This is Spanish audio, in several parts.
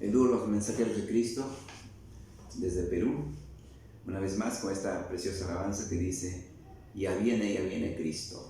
el dúo Los Mensajeros de Cristo desde Perú, una vez más con esta preciosa alabanza que dice: ya viene Cristo.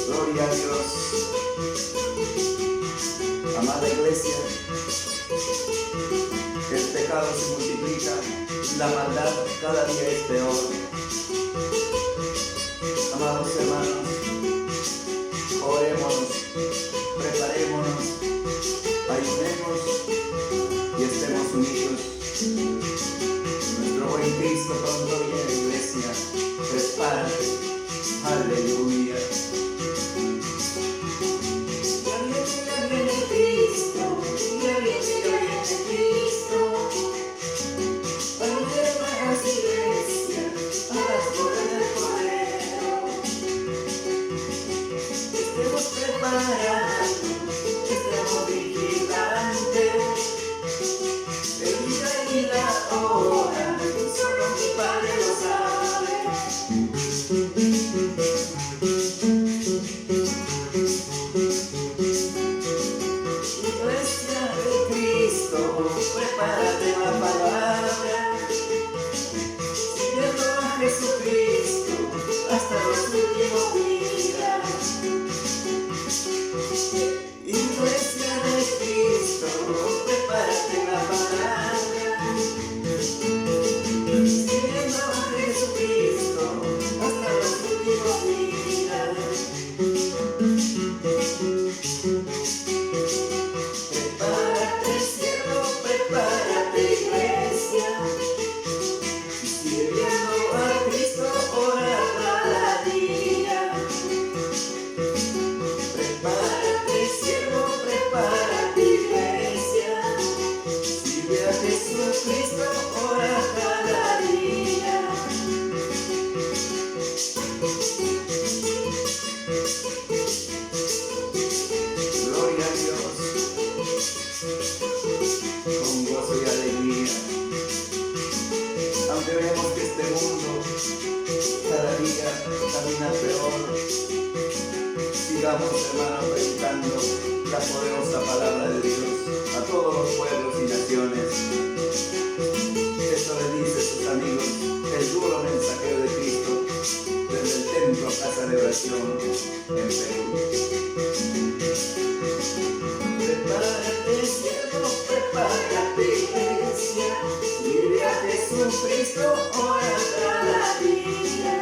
Gloria a Dios. Amada iglesia, el pecado se multiplica, la maldad cada día es peor. Amados hermanos, orémonos, preparémonos, ayunemos y estemos unidos. Nuestro buen Cristo pronto viene, iglesia. Prepárate. Aleluya. Sigamos, hermanos, predicando la poderosa palabra de Dios a todos los pueblos y naciones. Eso le dice a sus amigos, el duro mensajero de Cristo, desde el templo Casa de Oración en Perú. Prepárate, siervo, prepárate, iglesia, vive a Jesucristo, ora cada día.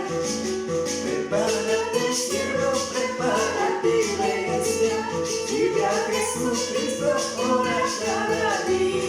Prepárate, siervo, prepárate, iglesia, vive a Jesucristo, ora cada día.